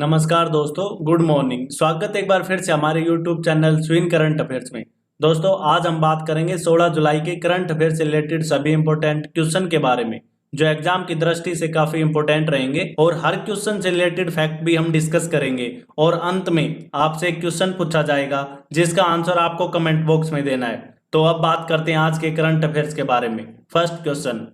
नमस्कार दोस्तों, good morning. स्वागत है एक बार फिर से हमारे यूट्यूब चैनल स्विन करंट अफेयर्स में। दोस्तों, आज हम बात करेंगे 16 जुलाई के करंट अफेयर से रिलेटेड सभी इंपॉर्टेंट क्वेश्चन के बारे में, जो एग्जाम की दृष्टि से काफी इंपॉर्टेंट रहेंगे। और हर क्वेश्चन से रिलेटेड फैक्ट भी हम डिस्कस करेंगे और अंत में आपसे एक क्वेश्चन पूछा जाएगा जिसका आंसर आपको कमेंट बॉक्स में देना है। तो अब बात करते हैं आज के करंट अफेयर्स के बारे में। फर्स्ट क्वेश्चन,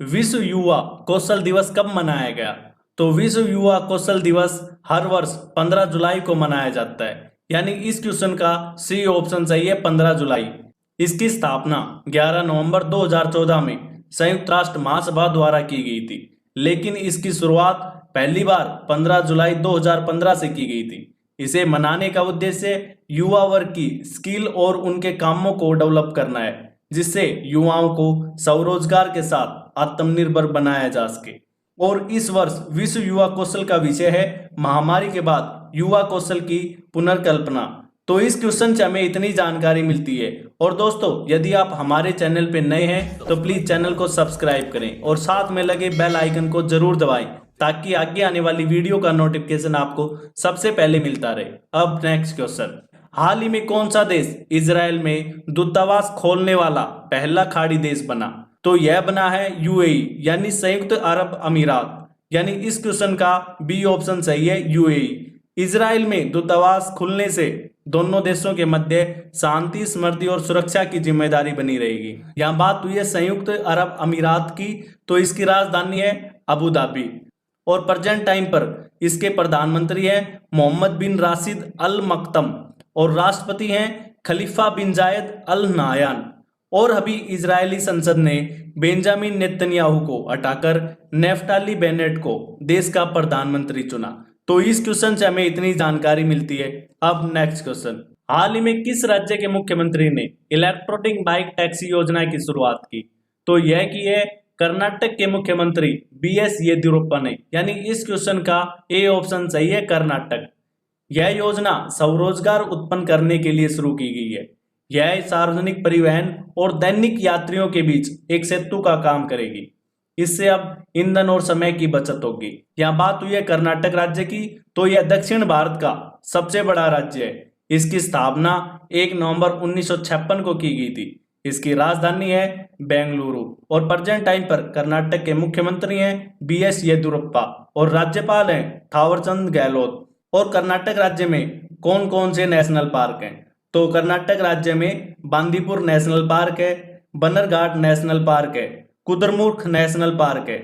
विश्व युवा कौशल दिवस कब मनाया गया? तो विश्व युवा कौशल दिवस हर वर्ष 15 जुलाई को मनाया जाता है, यानी इस क्वेश्चन का सी ऑप्शन सही है, 15 जुलाई। इसकी स्थापना 11 नवंबर 2014 में संयुक्त राष्ट्र महासभा द्वारा की गई थी, लेकिन इसकी शुरुआत पहली बार 15 जुलाई 2015 से की गई थी। इसे मनाने का उद्देश्य युवा वर्ग की स्किल और उनके कामों को डेवलप करना है, जिससे युवाओं को स्वरोजगार के साथ आत्मनिर्भर बनाया जा सके। और इस वर्ष विश्व युवा कौशल का विषय है महामारी के बाद युवा कौशल की पुनर्कल्पना। तो इस क्वेश्चन से हमें इतनी जानकारी मिलती है। और दोस्तों, यदि आप हमारे चैनल पे नए हैं तो प्लीज चैनल को सब्सक्राइब करें और साथ में लगे बेल आइकन को जरूर दबाएं, ताकि आगे आने वाली वीडियो का नोटिफिकेशन आपको सबसे पहले मिलता रहे। अब नेक्स्ट क्वेश्चन, हाल ही में कौन सा देश इजराइल में दूतावास खोलने वाला पहला खाड़ी देश बना? तो यह बना है यूएई, यानी संयुक्त अरब अमीरात। यानी इस क्वेश्चन का बी ऑप्शन सही है, यूएई। इजराइल में दूतावास खुलने से दोनों देशों के मध्य शांति, समृद्धि और सुरक्षा की जिम्मेदारी बनी रहेगी। यहाँ बात हुई है संयुक्त अरब अमीरात की, तो इसकी राजधानी है अबू धाबी। और प्रेजेंट टाइम पर इसके प्रधानमंत्री है मोहम्मद बिन राशिद अल मक्तम और राष्ट्रपति हैं खलीफा बिन जायद अल नायान। और अभी इजरायली संसद ने बेंजामिन नेतन्याहू को हटाकर नेफ्ताली बेनेट को देश का प्रधानमंत्री चुना। तो इस क्वेश्चन से हमें इतनी जानकारी मिलती है। अब नेक्स्ट क्वेश्चन, हाल ही में किस राज्य के मुख्यमंत्री ने इलेक्ट्रॉनिक बाइक टैक्सी योजना की शुरुआत की? तो यह की है कर्नाटक के मुख्यमंत्री बीएस येदियुरप्पा ने। यानी इस क्वेश्चन का ए ऑप्शन सही है, कर्नाटक। यह योजना स्वरोजगार उत्पन्न करने के लिए शुरू की गई है। यह सार्वजनिक परिवहन और दैनिक यात्रियों के बीच एक सेतु का काम करेगी। इससे अब ईंधन और समय की बचत होगी। यहाँ बात हुई है कर्नाटक राज्य की, तो यह दक्षिण भारत का सबसे बड़ा राज्य है। इसकी स्थापना 1 नवंबर 1956 को की गई थी। इसकी राजधानी है बेंगलुरु। और प्रेजेंट टाइम पर कर्नाटक के मुख्यमंत्री हैं बीएस येदियुरप्पा और राज्यपाल हैं थावरचंद गहलोत। और कर्नाटक राज्य में कौन कौन से नेशनल पार्क हैं? तो कर्नाटक राज्य में बांदीपुर नेशनल पार्क है, बन्नरघाट नेशनल पार्क है, कुद्रेमुख नेशनल पार्क है,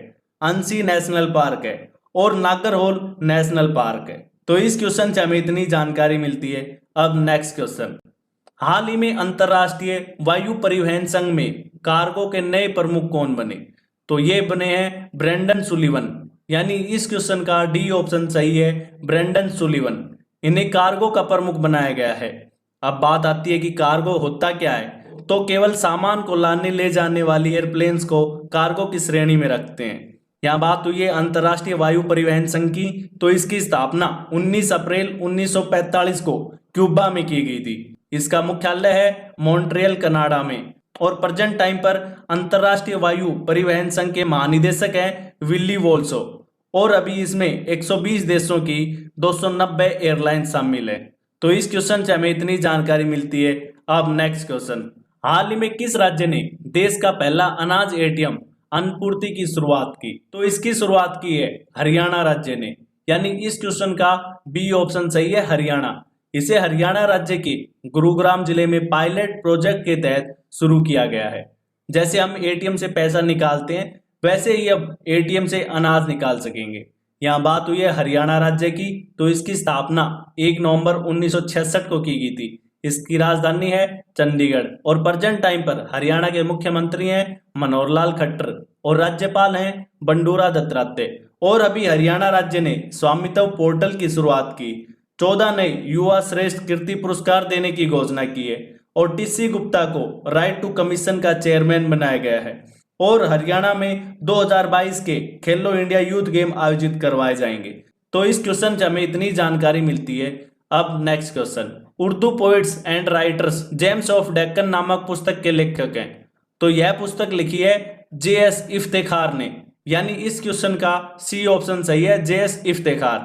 अंसी नेशनल पार्क है और नागरहोल नेशनल पार्क है। तो इस क्वेश्चन से हमें इतनी जानकारी मिलती है। अब नेक्स्ट क्वेश्चन, हाल ही में अंतरराष्ट्रीय वायु परिवहन संघ में कार्गो के नए प्रमुख कौन बने? तो ये बने हैं ब्रेंडन सुलिवन। यानी इस क्वेश्चन का डी ऑप्शन सही है, ब्रेंडन सुलिवन। इन्हें कार्गो का प्रमुख बनाया गया है। अब बात आती है कि कार्गो होता क्या है? तो केवल सामान को लाने ले जाने वाली एयरप्लेन्स को कार्गो की श्रेणी में रखते हैं। यहाँ बात हुई है अंतरराष्ट्रीय वायु परिवहन संघ की, तो इसकी स्थापना 19 अप्रैल 1945 को क्यूबा में की गई थी। इसका मुख्यालय है मॉन्ट्रियल कनाडा में। और प्रेजेंट टाइम पर अंतरराष्ट्रीय वायु परिवहन संघ के महानिदेशक हैं विल्ली वॉल्सो। और अभी इसमें 120 देशों की 290 एयरलाइन शामिल है। तो इस क्वेश्चन से हमें इतनी जानकारी मिलती है। अब नेक्स्ट क्वेश्चन, हाल ही में किस राज्य ने देश का पहला अनाज एटीएम अनपूर्ति की शुरुआत की? तो इसकी शुरुआत की है हरियाणा राज्य ने। यानी इस क्वेश्चन का बी ऑप्शन सही है, हरियाणा। इसे हरियाणा राज्य के गुरुग्राम जिले में पायलट प्रोजेक्ट के तहत शुरू किया गया है। जैसे हम एटीएम से पैसा निकालते हैं, वैसे ही अब एटीएम से अनाज निकाल सकेंगे। यहाँ बात हुई है हरियाणा राज्य की, तो इसकी स्थापना 1 नवंबर 1966 को की गई थी। इसकी राजधानी है चंडीगढ़। और प्रेजेंट टाइम पर हरियाणा के मुख्यमंत्री हैं मनोहर लाल खट्टर और राज्यपाल हैं बंडूरा दत्तात्रेय। और अभी हरियाणा राज्य ने स्वामित्व पोर्टल की शुरुआत की। 14 नए युवा श्रेष्ठ कीर्ति पुरस्कार देने की घोषणा की है। और टीसी गुप्ता को राइट टू कमीशन का चेयरमैन बनाया गया है। और हरियाणा में 2022 के खेलो इंडिया यूथ गेम आयोजित करवाए जाएंगे। तो इस क्वेश्चन से हमें इतनी जानकारी मिलती है। अब next question, Urdu poets and writers James of Deccan नामक पुस्तक के लेखक हैं। तो यह पुस्तक लिखी है जेएस इफ्तेखार ने। यानी इस क्वेश्चन का सी ऑप्शन सही है, जेएस इफ्तेखार।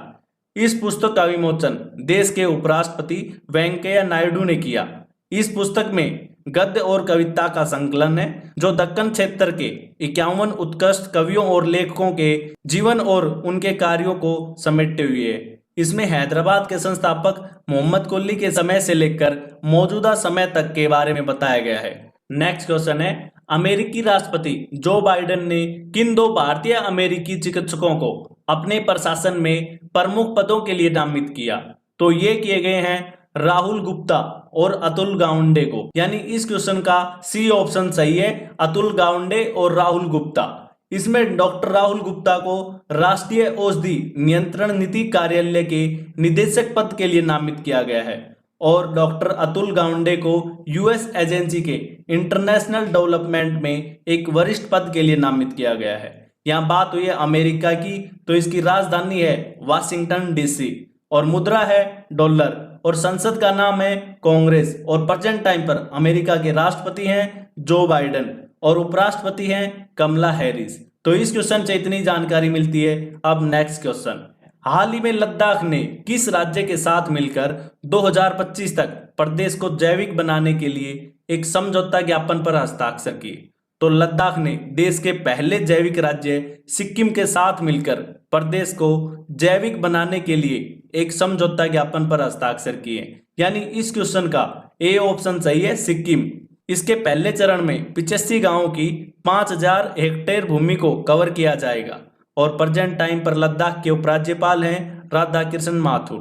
इस पुस्तक का विमोचन देश के उपराष्ट्रपति वेंकैया नायडू ने किया। इस पुस्तक में गद्य और कविता का संकलन है जो दक्कन क्षेत्र के 51 उत्कृष्ट कवियों और लेखकों के जीवन और उनके कार्यों को समेटे हुए है। इसमें हैदराबाद के संस्थापक मोहम्मद कुली के समय से लेकर मौजूदा समय तक के बारे में बताया गया है। नेक्स्ट क्वेश्चन है, अमेरिकी राष्ट्रपति जो बाइडेन ने किन 2 भारतीय अमेरिकी चिकित्सकों को अपने प्रशासन में प्रमुख पदों के लिए नामित किया? तो ये किए गए हैं राहुल गुप्ता और अतुल गावंडे को। यानी इस क्वेश्चन का सी ऑप्शन सही है, अतुल गावंडे और राहुल गुप्ता। इसमें डॉक्टर राहुल गुप्ता को राष्ट्रीय औषधि नियंत्रण नीति कार्यालय के निदेशक पद के लिए नामित किया गया है और डॉक्टर अतुल गावंडे को यूएस एजेंसी के इंटरनेशनल डेवलपमेंट में एक वरिष्ठ पद के लिए नामित किया गया है। यहाँ बात हुई है अमेरिका की, तो इसकी राजधानी है वाशिंगटन डीसी और मुद्रा है डॉलर और संसद का नाम है कांग्रेस और प्रेजेंट टाइम पर अमेरिका के राष्ट्रपति हैं जो बाइडेन और उपराष्ट्रपति हैं कमला हैरिस। तो इस क्वेश्चन से इतनी जानकारी मिलती है। अब नेक्स्ट क्वेश्चन, हाल ही में लद्दाख ने किस राज्य के साथ मिलकर 2025 तक प्रदेश को जैविक बनाने के लिए एक समझौता ज्ञापन पर हस्ताक्षर किए? तो लद्दाख ने देश के पहले जैविक राज्य सिक्किम के साथ मिलकर प्रदेश को जैविक बनाने के लिए एक समझौता ज्ञापन पर हस्ताक्षर किए। यानी इस क्वेश्चन का ए ऑप्शन सही है, सिक्किम। इसके पहले चरण में 85 गांवों की 5000 हेक्टेयर भूमि को कवर किया जाएगा और प्रेजेंट टाइम पर लद्दाख के उपराज्यपाल हैं राधा कृष्ण माथुर।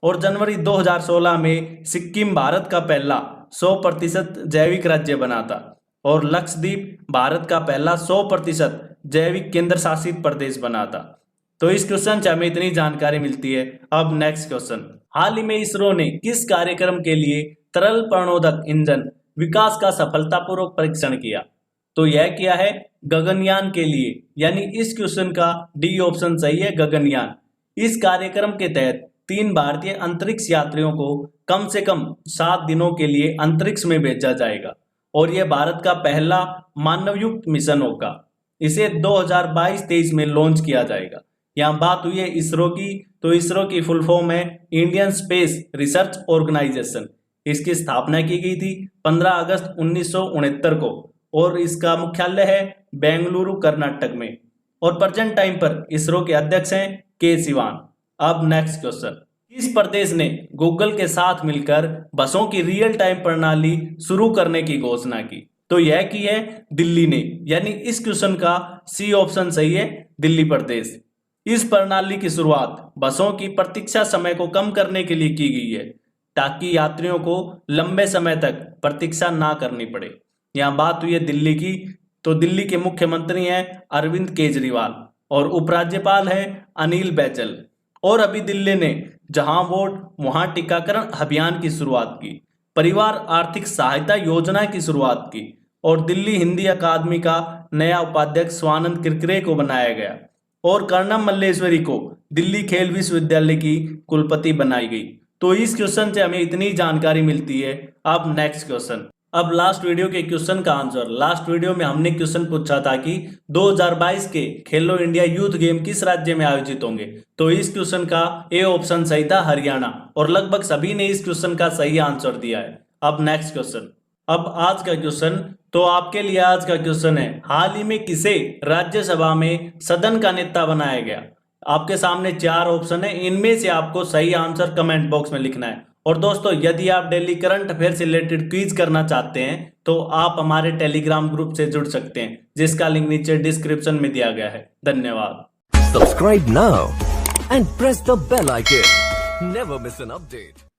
और जनवरी 2016 में सिक्किम भारत का पहला 100% जैविक राज्य बना था और लक्षद्वीप भारत का पहला 100% जैविक केंद्र शासित प्रदेश बना था। तो इस क्वेश्चन से हमें इतनी जानकारी मिलती है। अब नेक्स्ट क्वेश्चन, हाल ही में इसरो ने किस कार्यक्रम के लिए तरल प्रणोदक इंजन विकास का सफलतापूर्वक परीक्षण किया? तो यह किया है गगनयान के लिए। यानी इस क्वेश्चन का डी ऑप्शन सही है, गगनयान। इस कार्यक्रम के तहत 3 भारतीय अंतरिक्ष यात्रियों को कम से कम 7 दिनों के लिए अंतरिक्ष में भेजा जाएगा और यह भारत का पहला मानवयुक्त मिशन होगा। इसे 2022-23 में लॉन्च किया जाएगा। यहाँ बात हुई है इसरो की, तो इसरो की फुल फॉर्म है इंडियन स्पेस रिसर्च ऑर्गेनाइजेशन। इसकी स्थापना की गई थी 15 अगस्त 1969 को और इसका मुख्यालय है बेंगलुरु कर्नाटक में और प्रेजेंट टाइम पर इसरो के अध्यक्ष हैं के सिवान। अब नेक्स्ट क्वेश्चन, किस प्रदेश ने गूगल के साथ मिलकर बसों की रियल टाइम प्रणाली शुरू करने की घोषणा की? तो यह की है दिल्ली ने। यानी इस क्वेश्चन का सी ऑप्शन सही है, दिल्ली प्रदेश। इस प्रणाली की शुरुआत बसों की प्रतीक्षा समय को कम करने के लिए की गई है ताकि यात्रियों को लंबे समय तक प्रतीक्षा ना करनी पड़े। यहाँ बात हुई है दिल्ली की, तो दिल्ली के मुख्यमंत्री हैं अरविंद केजरीवाल और उपराज्यपाल हैं अनिल बैजल। और अभी दिल्ली ने जहां वोट वहां टीकाकरण अभियान की शुरुआत की, परिवार आर्थिक सहायता योजना की शुरुआत की और दिल्ली हिंदी अकादमी का नया उपाध्यक्ष स्वानंद किरकिरे को बनाया गया और कर्णम मल्लेश्वरी को दिल्ली खेल विश्वविद्यालय की कुलपति बनाई गई। तो इस क्वेश्चन से हमें इतनी जानकारी मिलती है। अब नेक्स्ट क्वेश्चन, अब लास्ट वीडियो के क्वेश्चन का आंसर। लास्ट वीडियो में हमने क्वेश्चन पूछा था कि 2022 के खेलो इंडिया यूथ गेम किस राज्य में आयोजित होंगे? तो इस क्वेश्चन का ए ऑप्शन सही था, हरियाणा। और लगभग सभी ने इस क्वेश्चन का सही आंसर दिया है। अब नेक्स्ट क्वेश्चन, अब आज का क्वेश्चन, तो आपके लिए आज का क्वेश्चन है, हाल ही में किसे राज्यसभा में सदन का नेता बनाया गया? आपके सामने 4 ऑप्शन है, इनमें से आपको सही आंसर कमेंट बॉक्स में लिखना है। और दोस्तों, यदि आप डेली करंट अफेयर से रिलेटेड क्विज करना चाहते हैं तो आप हमारे टेलीग्राम ग्रुप से जुड़ सकते हैं, जिसका लिंक नीचे डिस्क्रिप्शन में दिया गया है। धन्यवाद। Subscribe now and press the bell icon. Never miss an update.